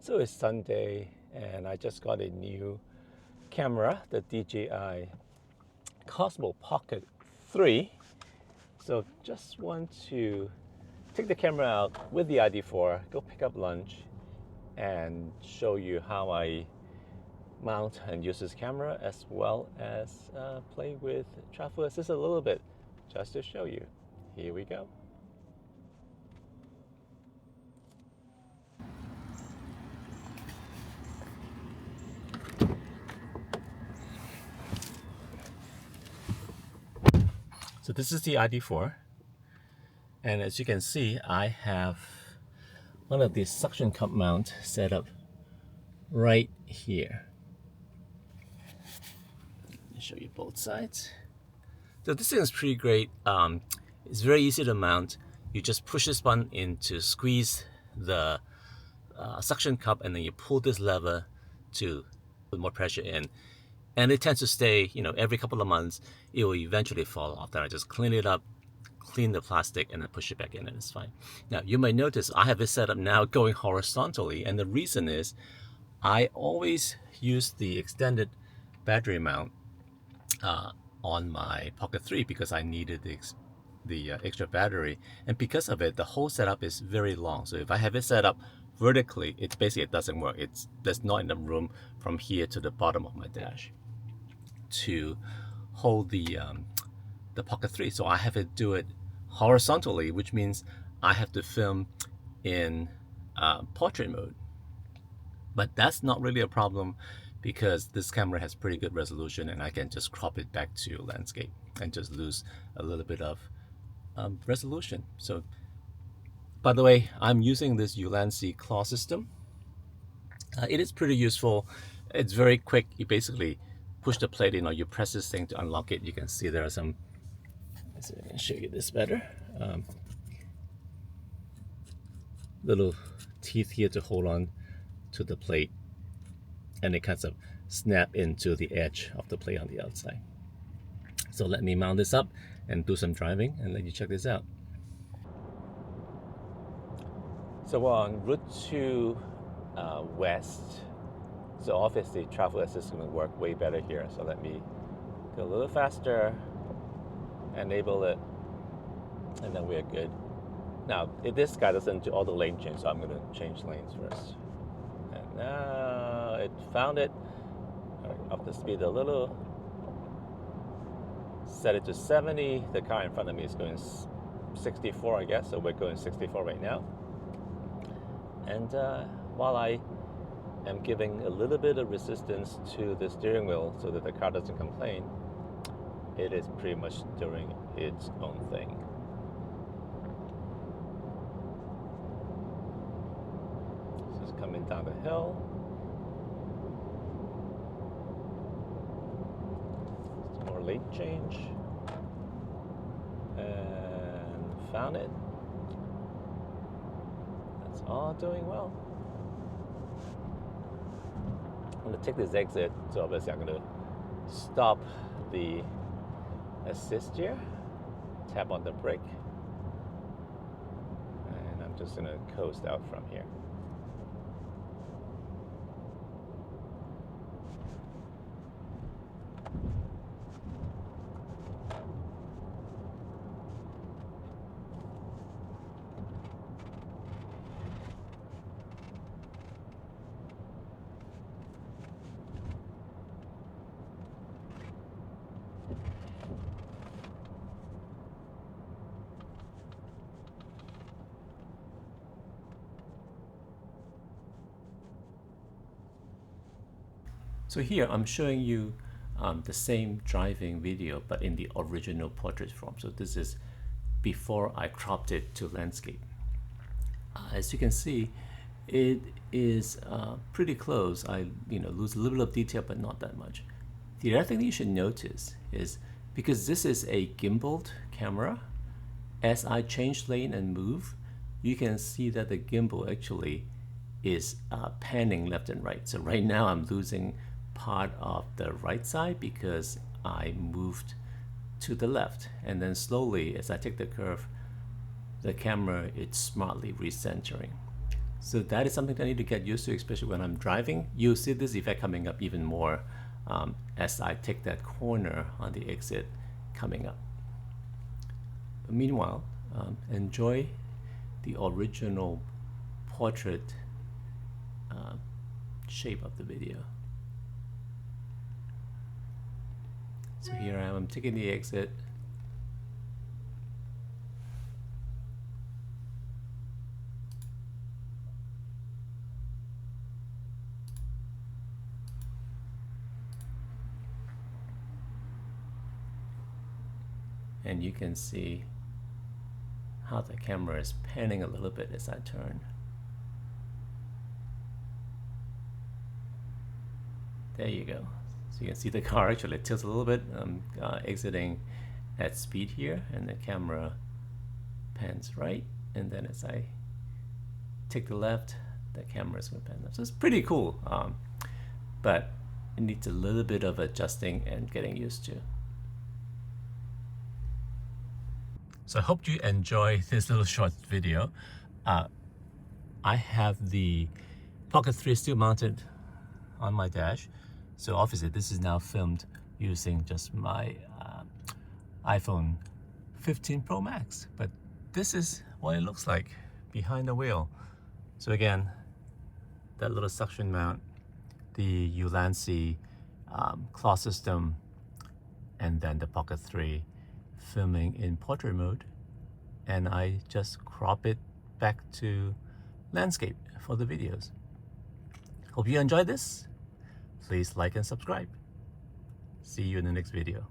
So it's Sunday and I just got a new camera, the DJI OSMO Pocket 3. So just want to take the camera out with the ID4, go pick up lunch, and show you how I mount and use this camera, as well as play with travel assist a little bit, just to show you. Here we go. So this is the ID4, and as you can see, I have one of these suction cup mount set up right here. Let me show you both sides. So this thing is pretty great. It's very easy to mount. You just push this button in to squeeze the suction cup, and then you pull this lever to put more pressure in. And it tends to stay, every couple of months, it will eventually fall off. Then I just clean it up, clean the plastic, and then push it back in, and it's fine. Now, you may notice I have it set up now going horizontally, and the reason is I always use the extended battery mount on my Pocket 3 because I needed the extra battery, and because of it, the whole setup is very long. So if I have it set up vertically, it doesn't work. There's not enough room from here to the bottom of my dash to hold the Pocket 3. So I have to do it horizontally, which means I have to film in portrait mode. But that's not really a problem because this camera has pretty good resolution, and I can just crop it back to landscape and just lose a little bit of resolution. So, by the way, I'm using this Ulanzi claw system. It is pretty useful. It's very quick. You basically push the plate in, or you press this thing to unlock it. You can see there are some, let's see if I can show you this better. Little teeth here to hold on to the plate, and it kind of snap into the edge of the plate on the outside. So let me mount this up and do some driving and let you check this out. So we're on route 2 west. So obviously travel assist is going to work way better here. So let me go a little faster, enable it, and then we're good. Now, if this guy doesn't do all the lane change, so I'm going to change lanes first. And now it found it. All right, up the speed a little. Set it to 70. The car in front of me is going 64, I guess. So we're going 64 right now. And while I am giving a little bit of resistance to the steering wheel so that the car doesn't complain, it is pretty much doing its own thing. This is coming down the hill. Some more lane change. And found it. That's all doing well. I'm going to take this exit, so obviously I'm going to stop the assist here, tap on the brake, and I'm just going to coast out from here. So here I'm showing you the same driving video, but in the original portrait form. So this is before I cropped it to landscape. As you can see, it is pretty close. I lose a little bit of detail, but not that much. The other thing that you should notice is, because this is a gimbaled camera, as I change lane and move, you can see that the gimbal actually is panning left and right. So right now I'm losing part of the right side because I moved to the left, and then slowly as I take the curve, the camera is smartly recentering. So that is something that I need to get used to, especially when I'm driving. You'll see this effect coming up even more as I take that corner on the exit coming up. But meanwhile, enjoy the original portrait shape of the video. So here I am, I'm taking the exit. And you can see how the camera is panning a little bit as I turn. There you go. So you can see the car actually tilts a little bit. I'm exiting at speed here, and the camera pans right, and then as I take the left, the camera is going to pan left. So it's pretty cool, but it needs a little bit of adjusting and getting used to. So I hope you enjoy this little short video. I have the Pocket 3 still mounted on my dash. So obviously this is now filmed using just my iPhone 15 Pro Max. But this is what it looks like behind the wheel. So again, that little suction mount, the Ulanzi claw system, and then the Pocket 3 filming in portrait mode, and I just crop it back to landscape for the videos. Hope you enjoyed this. Please like and subscribe. See you in the next video.